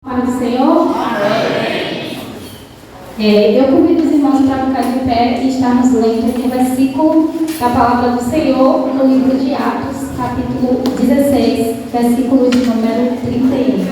Pai do Senhor? Amém. Eu convido os irmãos para ficar de pé e estarmos lendo aqui o versículo da palavra do Senhor no livro de Atos, capítulo 16, versículo de número 31.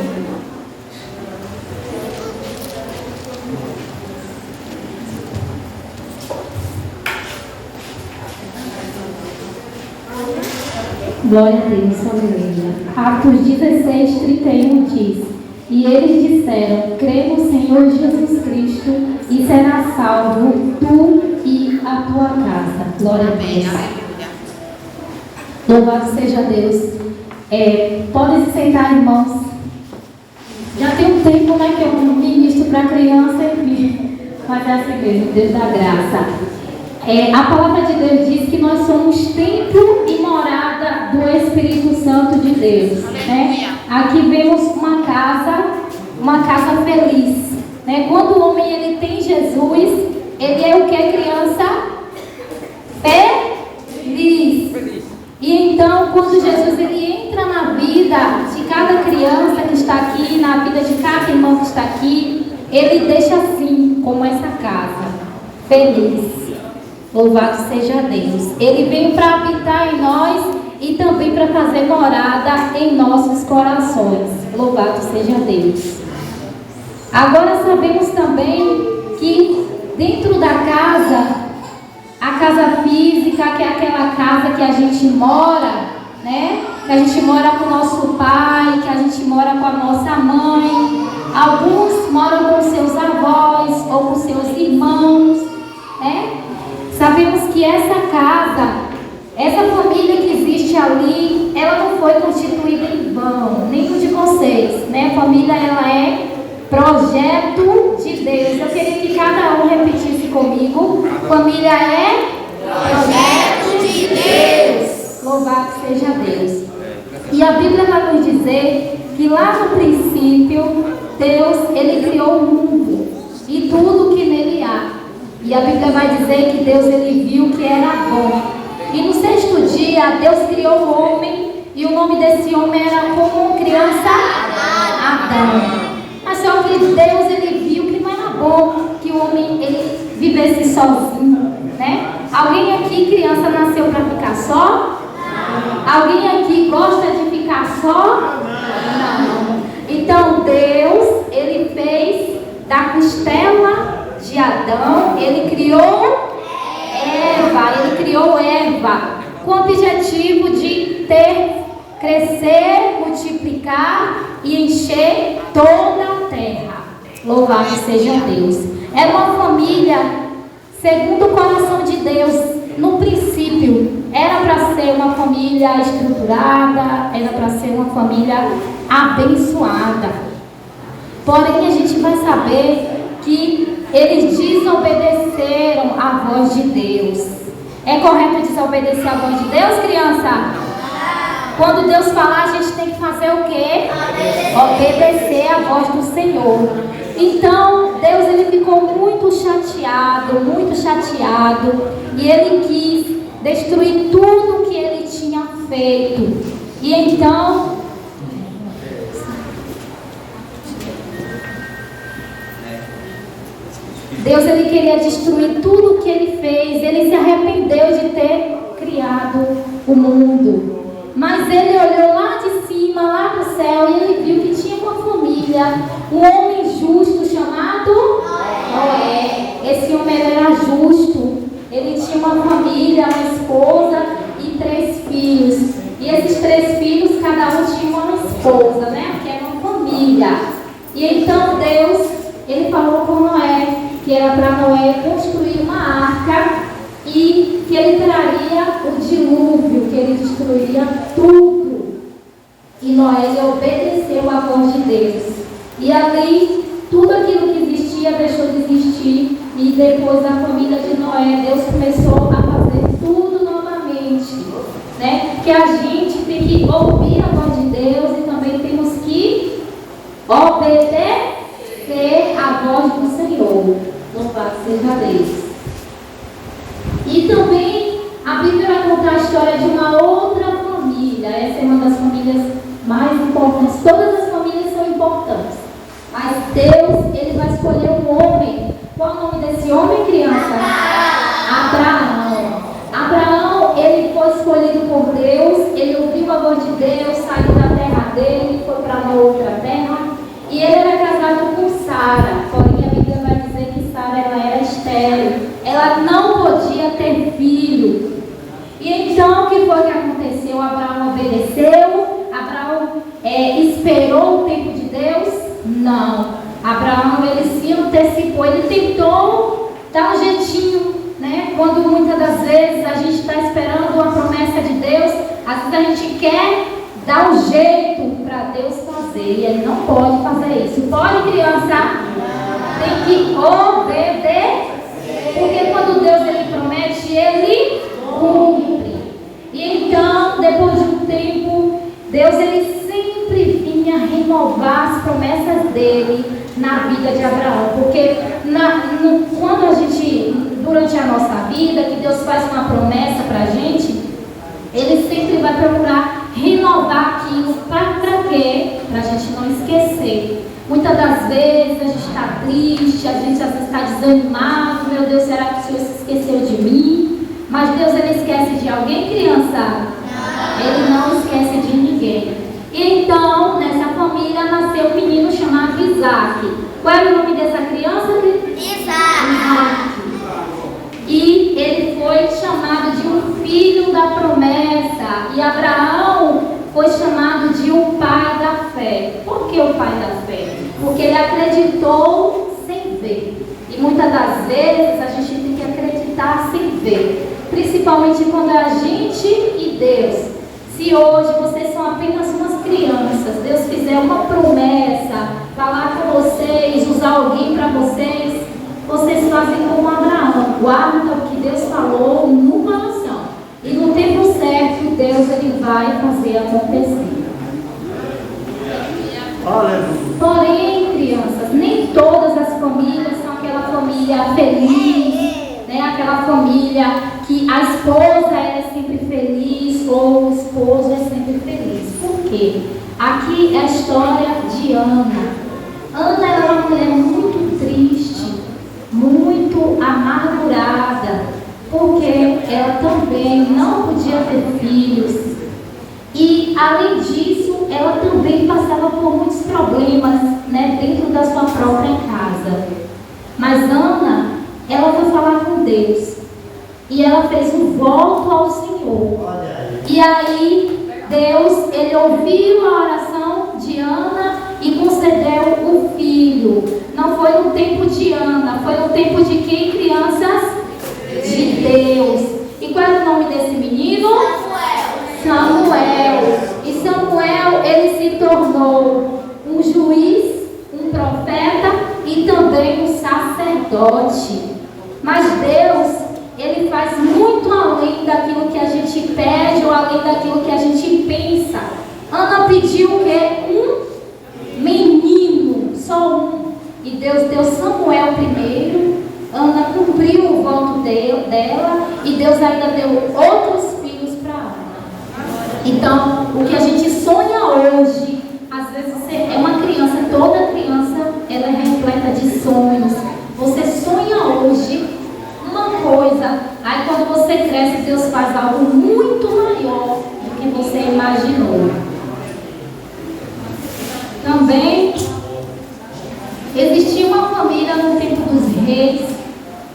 Glória a Deus, aleluia. Atos 16, 31 diz: E eles disseram: crê no Senhor Jesus Cristo e serás salvo, tu e a tua casa. Glória a Deus. Louvado seja Deus. Podem se sentar, irmãos. Já tem um tempo, que eu ministro para criança e mas é assim mesmo, Deus da graça. A palavra de Deus diz que nós somos templo e morada do Espírito Santo de Deus. Aqui vemos uma casa feliz. Quando o homem ele tem Jesus, ele é o que? Criança feliz. E então, quando Jesus ele entra na vida de cada criança que está aqui, na vida de cada irmão que está aqui, ele deixa assim, como essa casa, feliz. Louvado seja Deus. Ele veio para habitar em nós e também para fazer morada em nossos corações. Louvado seja Deus. Agora sabemos também que dentro da casa, a casa física, que é aquela casa que a gente mora, que a gente mora com o nosso pai, que a gente mora com a nossa mãe. Alguns moram com seus avós ou com seus irmãos, Sabemos que essa casa, essa família que existe ali, ela não foi constituída em vão, nenhum de vocês, A família, ela é projeto de Deus. Eu queria que cada um repetisse comigo: família é projeto de Deus. Louvado seja Deus. E a Bíblia vai nos dizer que lá no princípio, Deus, ele criou o mundo e tudo que nele há. E a Bíblia vai dizer que Deus ele viu que era bom. E no sexto dia, Deus criou o homem. E o nome desse homem era como criança Adão. Mas só que Deus ele viu que não era bom que o homem ele vivesse sozinho, Alguém aqui, criança, nasceu para ficar só? Alguém aqui gosta de ficar só? Não. Então Deus ele fez da costela de Adão, ele criou Eva com o objetivo de crescer, multiplicar e encher toda a terra. Louvado seja Deus. Era uma família segundo o coração de Deus. No princípio era para ser uma família estruturada, era para ser uma família abençoada. Porém a gente vai saber que eles desobedeceram a voz de Deus. É correto desobedecer a voz de Deus, criança? Quando Deus falar, a gente tem que fazer o quê? Obedecer a voz do Senhor. Então, Deus ele ficou muito chateado, e ele quis destruir tudo que ele tinha feito. E então, Deus ele queria destruir tudo o que ele fez. Ele se arrependeu de ter criado o mundo. Mas ele olhou lá de cima, lá do céu, e ele viu que tinha uma família, um homem justo chamado Noé. Esse homem era justo. Ele tinha uma família, uma esposa e 3 filhos. E esses 3 filhos, cada um tinha uma esposa, Que era uma família. E então Deus, ele falou com Noé que era para Noé construir uma arca e que ele traria o dilúvio, que ele destruiria tudo. E Noé ele obedeceu à voz de Deus. E ali, tudo aquilo que existia deixou de existir. E depois da família de Noé, Deus começou a fazer tudo novamente. Que a gente tem que ouvir a voz de Deus e também temos que obedecer à voz do Senhor. Louvado seja Deus. E também a Bíblia vai contar a história de uma outra família. Essa é uma das famílias mais importantes. Todas as famílias são importantes. Deus, ele vai escolher um homem. Qual o nome desse homem, criança? Abraão. Abraão, ele foi escolhido por Deus, ele ouviu a voz de Deus, saiu da terra dele, foi para uma outra terra, e ele era casado com Sara. Porém, a Bíblia vai dizer que Sara, ela era estéril, ela não podia ter filho. E então, o que foi que aconteceu? Abraão obedeceu? Abraão esperou o tempo de Deus? Não. Abraão, ele se antecipou, ele tentou dar um jeitinho, né? Quando muitas das vezes a gente está esperando uma promessa de Deus, às vezes a gente quer dar um jeito para Deus fazer, e ele não pode fazer isso. Pode, criança? Tem que obedecer, porque quando Deus ele promete, ele cumpre. E então, depois de um tempo, Deus ele sempre vinha renovar as promessas dele na vida de Abraão, porque quando a gente, durante a nossa vida, que Deus faz uma promessa para a gente, ele sempre vai procurar renovar aquilo. Para quê? Para a gente não esquecer. Muitas das vezes a gente está triste, a gente às vezes está desanimado. Meu Deus, será que o Senhor se esqueceu de mim? Mas Deus ele esquece de alguém, criança? Ele não esquece de ninguém. E então, nessa família nasceu um menino chamado Isaac. Qual era o nome dessa criança? Isaac. E ele foi chamado de um filho da promessa. E Abraão foi chamado de um pai da fé. Por que o pai da fé? Porque ele acreditou sem ver. E muitas das vezes a gente tem que acreditar sem ver. Principalmente quando é a gente e Deus. Se hoje vocês são apenas umas crianças, Deus fizer uma promessa, falar com vocês, usar alguém para vocês, vocês fazem como Abraão, guarda o que Deus falou no coração. E no tempo certo, Deus ele vai fazer acontecer. Porém, crianças, nem todas as famílias são aquela família feliz, né? Aquela família que a esposa é sempre feliz ou o esposo é sempre feliz. Por quê? Aqui é a história de Ana. Ana era uma mulher muito triste, muito amargurada, porque ela também não podia ter filhos. E, além disso, ela também passava por muitos problemas, né, dentro da sua própria casa. Mas Ana, ela foi falar com Deus. E ela fez um voto ao Senhor. E aí, Deus, ele ouviu a oração de Ana e concedeu o filho. Não foi no tempo de Ana, foi no tempo de quem, crianças? De Deus. E qual é o nome desse menino? Samuel. E Samuel, ele se tornou um juiz, um profeta e também um sacerdote. Mas Deus, ele faz muito além daquilo que a gente pede ou além daquilo que a gente pensa. Ana pediu o quê? Um menino, só um. E Deus deu Samuel primeiro. Ana cumpriu o voto dela e Deus ainda deu outros filhos para Ana. Então, o que a gente sonha hoje, às vezes você é uma criança, toda criança ela é repleta de sonhos. Você sonha hoje uma coisa, aí quando você cresce, Deus faz algo muito maior do que você imaginou. Também existia uma família no tempo dos reis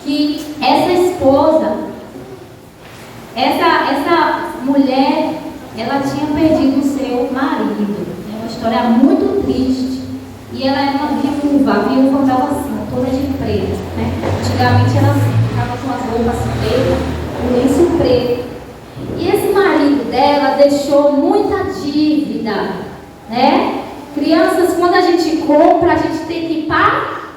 que essa esposa, essa mulher, ela tinha perdido o seu marido. É uma história muito triste. E ela era uma viúva. A viúva andava assim, toda de preto, né? Antigamente ela ficava com as roupas pretas, com lenço preto. E esse marido dela deixou muita dívida, né? Crianças, quando a gente compra, a gente tem que pagar.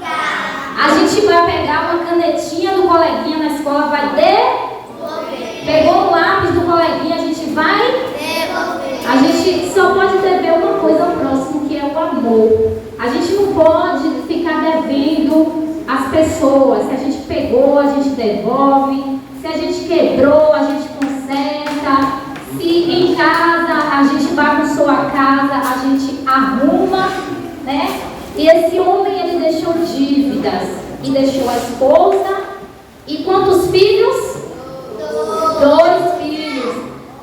A gente vai pegar uma canetinha do coleguinha na escola, vai devolver. Pegou um lápis do coleguinha, a gente vai devolver. A gente só pode dever uma coisa ao próximo, que é o amor. A gente não pode ficar devendo as pessoas. Se a gente pegou, a gente devolve. Se a gente quebrou, a gente conserta. Se em casa a gente bagunçou a casa, a gente arruma, né? E esse homem, ele deixou dívidas. E deixou a esposa. E quantos filhos? 2 filhos.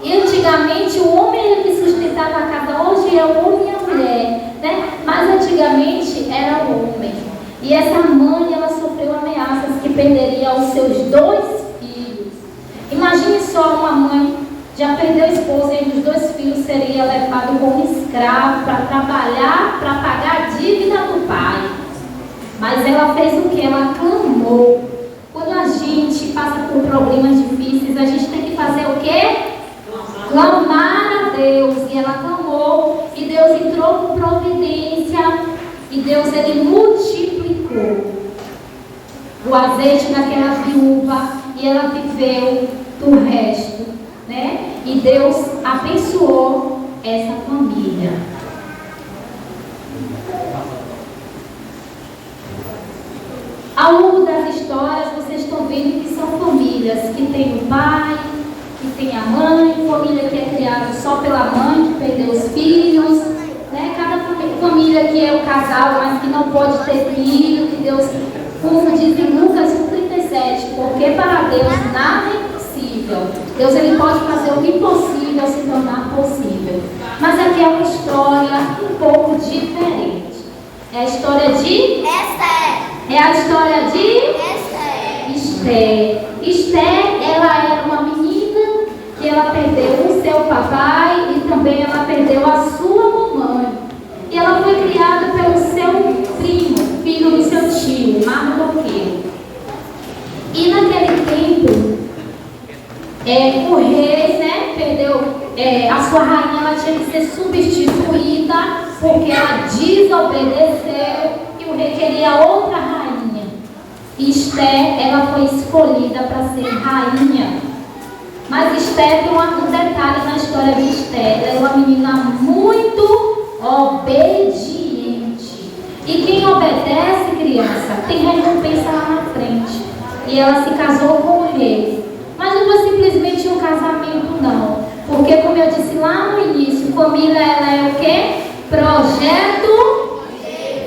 E antigamente o homem ele que sustentava a casa. Hoje é o homem e a mulher, né? Mas antigamente era o homem. E essa mãe, ela sofreu ameaças que perderia os seus 2 filhos. Imagine só uma mãe, já perdeu a esposa e os 2 filhos seria levado como escravo para trabalhar, para pagar a dívida do pai. Mas ela fez o que? Ela clamou. Quando a gente passa por problemas difíceis, a gente tem que fazer o quê? Clamar a Deus. E ela clamou. E Deus entrou com providência. E Deus, ele multiplicou o azeite daquela viúva. E ela viveu do resto, né? E Deus abençoou essa família. Ao longo das histórias, vocês estão vendo que são famílias que tem o pai, que tem a mãe, família que é criada só pela mãe, que perdeu os filhos, né? Cada família que é o casal, mas que não pode ter filho, que Deus, como diz em Lucas 37, porque para Deus nada é impossível. Deus, ele pode fazer o impossível se tornar possível. Mas aqui é uma história um pouco diferente. É a história de Esther. É a história de Esther. Esther, ela era uma menina que ela perdeu o seu papai e também ela perdeu a sua mamãe. E ela foi criada pelo seu primo, filho do seu tio, Mardoqueu. E naquele tempo, o rei, né, perdeu, a sua rainha, ela tinha que ser substituída porque ela desobedeceu e o rei queria outra rainha. E Esther, ela foi escolhida para ser rainha. Mas Esther tem um detalhe na história de Esther. Ela é uma menina muito obediente. E quem obedece, criança, tem recompensa lá na frente. E ela se casou com o rei. Mas não foi simplesmente um casamento, não. Porque, como eu disse lá no início, família, ela é o quê? Projeto.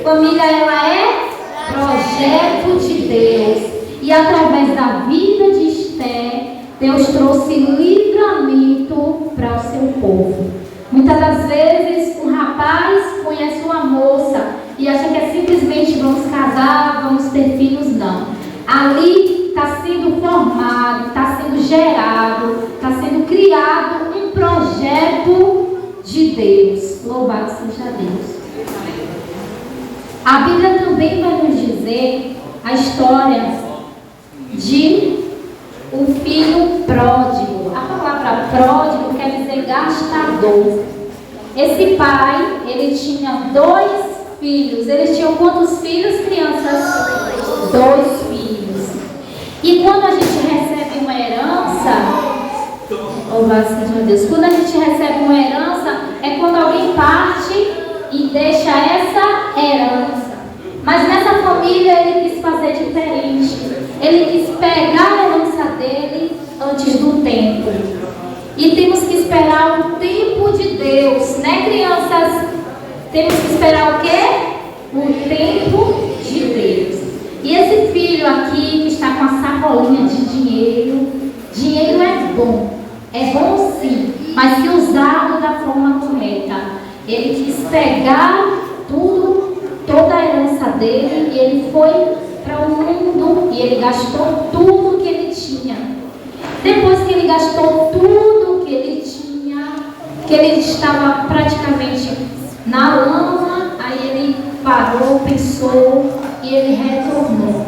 Família, ela é projeto de Deus. E através da vida de Esther, Deus trouxe livramento para o seu povo. Muitas das vezes, um rapaz conhece uma moça e acha que é simplesmente vamos casar, vamos ter filhos. Não. Ali está sendo formado, está sendo gerado, está sendo criado um projeto de Deus. Louvado seja Deus. A Bíblia também vai nos dizer a história de um filho pródigo. A palavra pródigo quer dizer gastador. Esse pai, ele tinha 2 filhos. Eles tinham quantos filhos, crianças? 2 filhos. E quando a gente recebe uma herança, louvado seja Deus, quando a gente recebe uma herança, é quando alguém parte e deixa essa herança. Mas nessa família ele quis fazer diferente. Ele quis pegar a herança dele antes do tempo. E temos que esperar o tempo de Deus, né, crianças? Temos que esperar o quê? O tempo de Deus. E esse filho aqui que está com a sacolinha de dinheiro, dinheiro é bom sim, mas se usado da forma correta. Ele quis pegar toda a herança dele e ele foi para o mundo e ele gastou tudo que ele tinha. Depois que ele gastou tudo que ele tinha, que ele estava praticamente na lama, aí ele parou, pensou e ele retornou.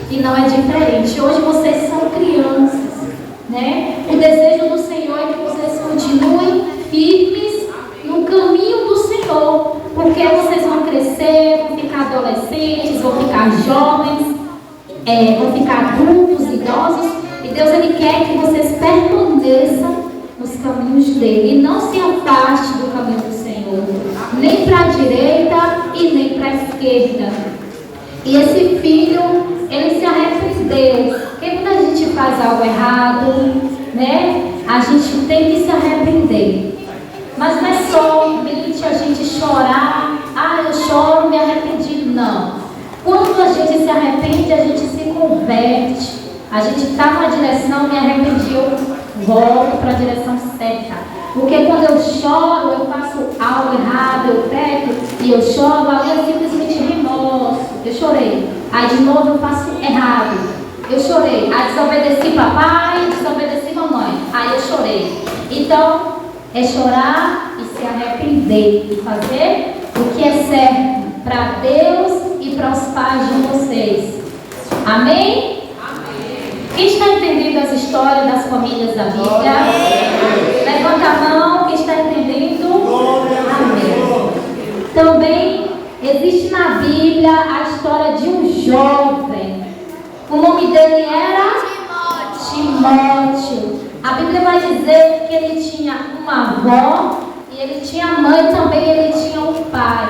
E não é diferente. Hoje vocês são crianças, né? O desejo do Senhor é que vocês continuem firmes no caminho do Senhor, porque vocês vão crescer, vão ficar adolescentes, vão ficar jovens, vão ficar adultos, idosos, e Deus, ele quer que vocês permaneçam nos caminhos dele e não se afaste do caminho do Senhor, nem para a direita e nem para a esquerda. E esse filho, ele se arrependeu. Porque quando a gente faz algo errado, né, a gente tem que se arrepender. Mas não é somente a gente chorar, eu choro, me arrependi. a gente está numa direção, me arrependi, eu volto para a direção certa. Porque quando eu choro, eu faço algo errado, eu peco e eu choro, ali eu simplesmente remorso. Eu chorei. Aí de novo eu faço errado. Eu chorei. Aí desobedeci papai, desobedeci mamãe. Aí eu chorei. Então, é chorar e se arrepender e fazer o que é certo para Deus e para os pais de vocês. Amém? Quem está entendendo as histórias das famílias da Bíblia? Levanta a mão, quem está entendendo? Amém. Também existe na Bíblia a história de um jovem. O nome dele era Timóteo. A Bíblia vai dizer que ele tinha uma avó e ele tinha mãe também, ele tinha um pai.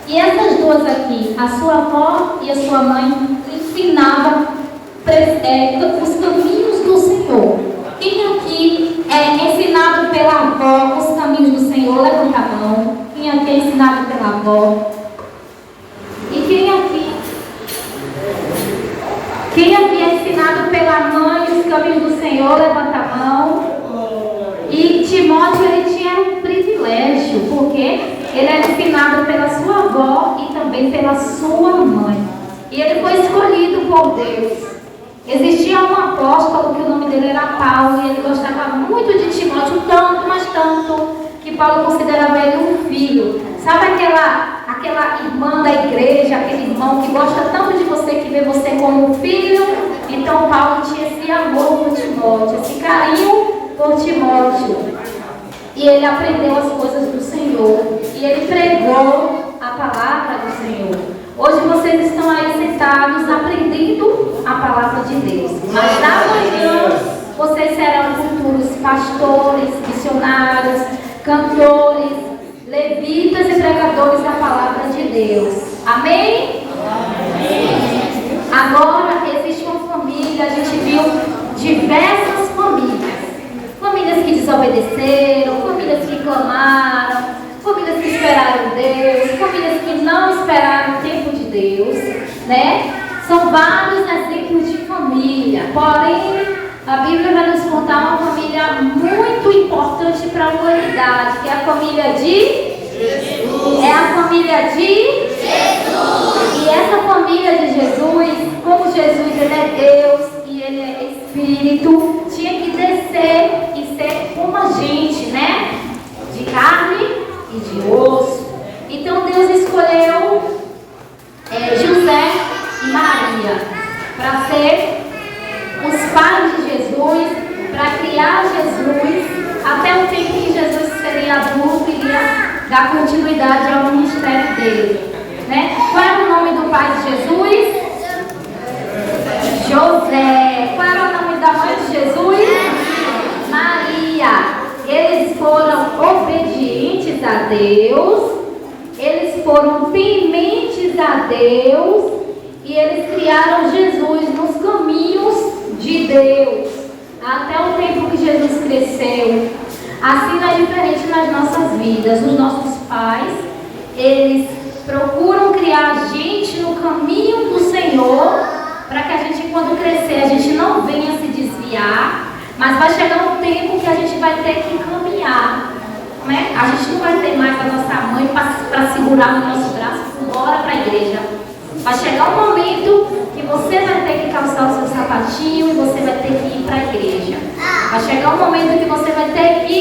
E essas duas aqui, a sua avó e a sua mãe, ensinavam os caminhos do Senhor. Quem aqui é ensinado pela avó os caminhos do Senhor? Levanta a mão. Quem aqui é ensinado pela avó? E quem aqui é ensinado pela mãe os caminhos do Senhor? Levanta a mão. E Timóteo, ele tinha um privilégio, porque ele era ensinado pela sua avó e também pela sua mãe. E ele foi escolhido por Deus. Existia um apóstolo que o nome dele era Paulo, e ele gostava muito de Timóteo, tanto, mas tanto, que Paulo considerava ele um filho. Sabe aquela irmã da igreja, aquele irmão que gosta tanto de você, que vê você como um filho? Então Paulo tinha esse amor por Timóteo, esse carinho por Timóteo. E ele aprendeu as coisas do Senhor, e ele pregou a palavra do Senhor. Hoje vocês estão aí sentados aprendendo a palavra de Deus. Mas amanhã vocês serão futuros pastores, missionários, cantores, levitas e pregadores da palavra de Deus. Amém? Amém. Agora existe uma família, a gente viu diversas famílias. Famílias que desobedeceram, famílias que clamaram, famílias que esperaram Deus, famílias que não esperaram o tempo de Deus, né? São vários exemplos de família. Porém, a Bíblia vai nos contar uma família muito importante para a humanidade, que é a família de Jesus. É a família de Jesus. E essa família de Jesus, como Jesus ele é Deus e ele é Espírito, tinha que descer e ser como a gente, né? De carne e de osso. Então Deus escolheu José e Maria para ser os pais de Jesus, para criar Jesus até o tempo que Jesus seria adulto e iria dar continuidade ao ministério dele, né? Qual era o nome do pai de Jesus? José. Qual era o nome da mãe de Jesus? Maria. Eles foram obedientes a Deus, eles foram tementes a Deus e eles criaram Jesus nos caminhos de Deus, até o tempo que Jesus cresceu. Assim não é diferente nas nossas vidas. Os nossos pais, eles procuram criar a gente no caminho do Senhor, para que a gente, quando crescer, a gente não venha se desviar. Mas vai chegar um tempo que a gente vai ter que caminhar, né? A gente não vai ter mais a nossa mãe para segurar no nosso braço e embora para a igreja. Vai chegar um momento que você vai ter que calçar o seu sapatinho e você vai ter que ir para a igreja. Vai chegar um momento que você vai ter que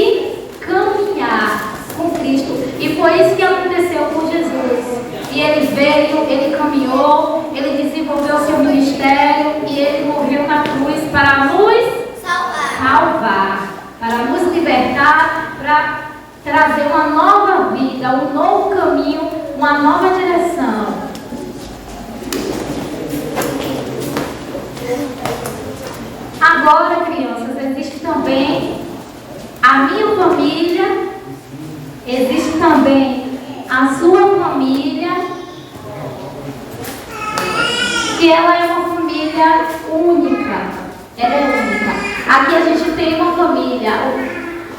caminhar com Cristo. E foi isso que aconteceu com Jesus. E ele veio, ele caminhou, ele desenvolveu o seu ministério e ele morreu na cruz para nos salvar, para nos libertar, para trazer uma nova vida, um novo caminho, uma nova direção. Agora, crianças, existe também a minha família, existe também a sua família, que ela é uma família única. Ela é única. Aqui a gente tem uma família,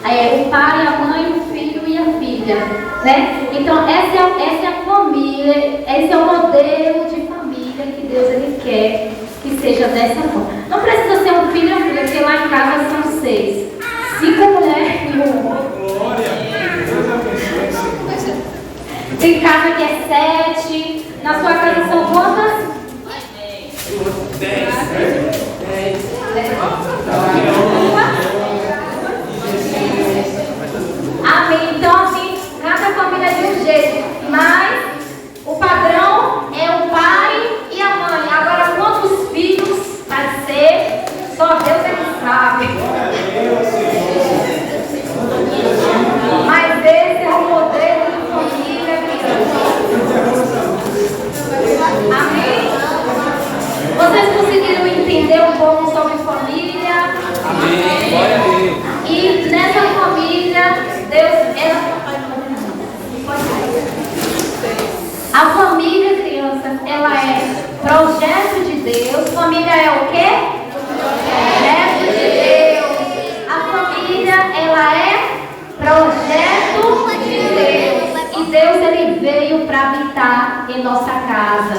o pai, a mãe, o filho e a filha, né? Então essa é a família, esse é o modelo de família que Deus ele quer que seja dessa forma. Não precisa ser um filho e uma filha, porque lá em casa são 6. 5 mulheres e um homem. Tem casa que é 7. Na sua casa são quantas? 10. Amém. Então, assim, cada família é de um jeito. Mas o padrão é o pai e a mãe. Agora, quantos filhos vai ser? Só Deus é que sabe. Mas esse é o modelo de família cristã. Amém? Vocês conseguiram entender um pouco sobre família? Amém. Glória a Deus. E nessa família, Deus, a família, criança, ela é projeto de Deus. Família é o quê? Projeto de Deus. A família, ela é projeto de Deus. E Deus, ele veio para habitar em nossa casa,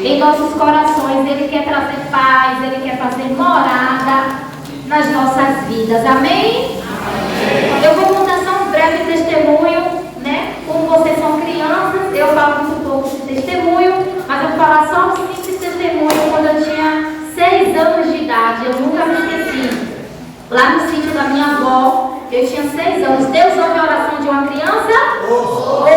em nossos corações. Ele quer trazer paz, ele quer fazer morada nas nossas vidas. Amém? Amém. Eu vou contar só um breve testemunho, né? Como vocês são crianças, eu falo muito pouco de testemunho, mas eu vou falar só um simples testemunho quando eu tinha 6 anos de idade. Eu nunca me esqueci. Lá no sítio da minha avó, eu tinha 6 anos. Deus ouve a oração de uma criança? Ouve.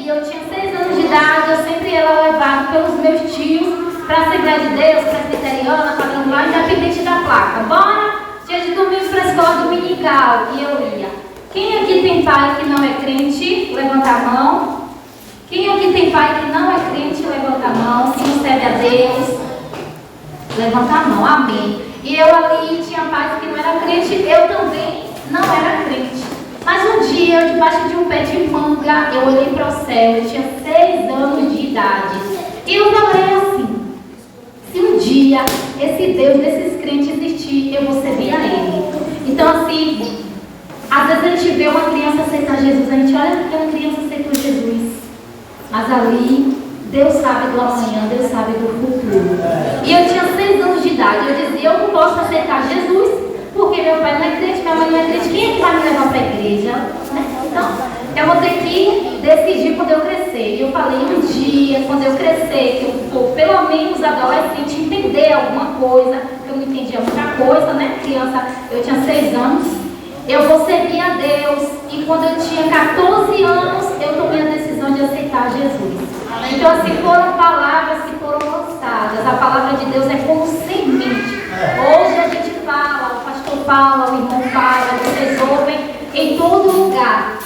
E eu tinha 6 anos de idade, eu sempre era levado pelos meus tios para a Assembleia de Deus, presbiteriana, falando lá, independente da placa. Bora? Dia de domingo para a escola dominical. E eu ia. Quem aqui tem pai que não é crente? Levanta a mão. Quem aqui tem pai que não é crente? Levanta a mão. Se não serve a Deus, levanta a mão. Amém. E eu ali tinha pais que não era crente. Eu também não era crente. Mas um dia, debaixo de um pé de manga, eu olhei para o céu. Eu tinha 6 anos de idade. E eu falei assim: se um dia esse Deus desses crentes existir, eu vou servir a Ele. Então, assim, às vezes a gente vê uma criança aceitar Jesus, a gente olha porque uma criança aceitou Jesus. Mas ali, Deus sabe do amanhã, Deus sabe do futuro. E eu tinha 6 anos de idade. Eu dizia: eu não posso aceitar Jesus, porque meu pai não é crente, minha mãe não é crente. Quem é que vai me levar para a igreja? Né? Então, eu vou ter que decidir quando eu crescer. E eu falei: um dia, quando eu crescer, que eu for pelo menos adolescente, entender alguma coisa, que eu não entendia muita coisa, né? Criança, eu tinha 6 anos, eu vou servir a Deus. E quando eu tinha 14 anos, eu tomei a decisão de aceitar Jesus. Então, assim, foram palavras que foram lançadas. A palavra de Deus é como semente. Hoje a gente fala, o pastor fala, o irmão fala, vocês ouvem em todo lugar,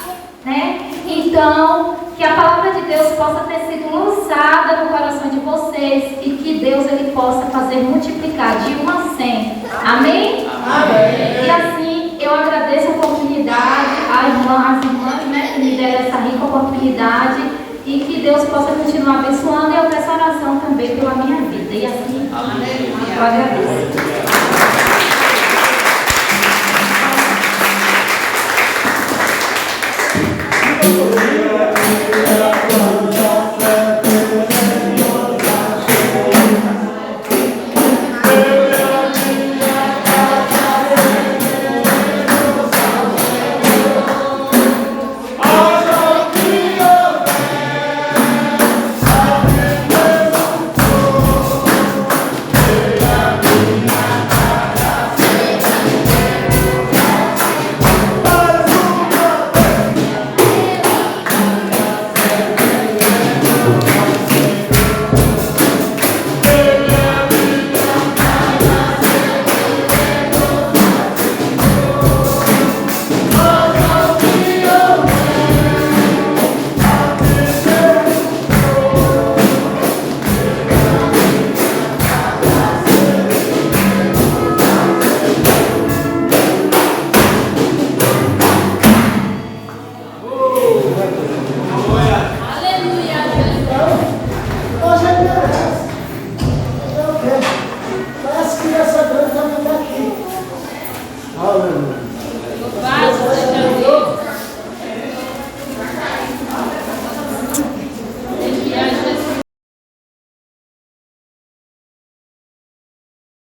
né? Então, que a palavra de Deus possa ter sido lançada no coração de vocês e que Deus, ele possa fazer multiplicar de 1 a 100. Amém? Amém. E assim, eu agradeço a oportunidade, às irmãs, né, que me deram essa rica oportunidade, e que Deus possa continuar abençoando. E eu peço oração também pela minha vida. E assim, amém. Eu agradeço. Amém.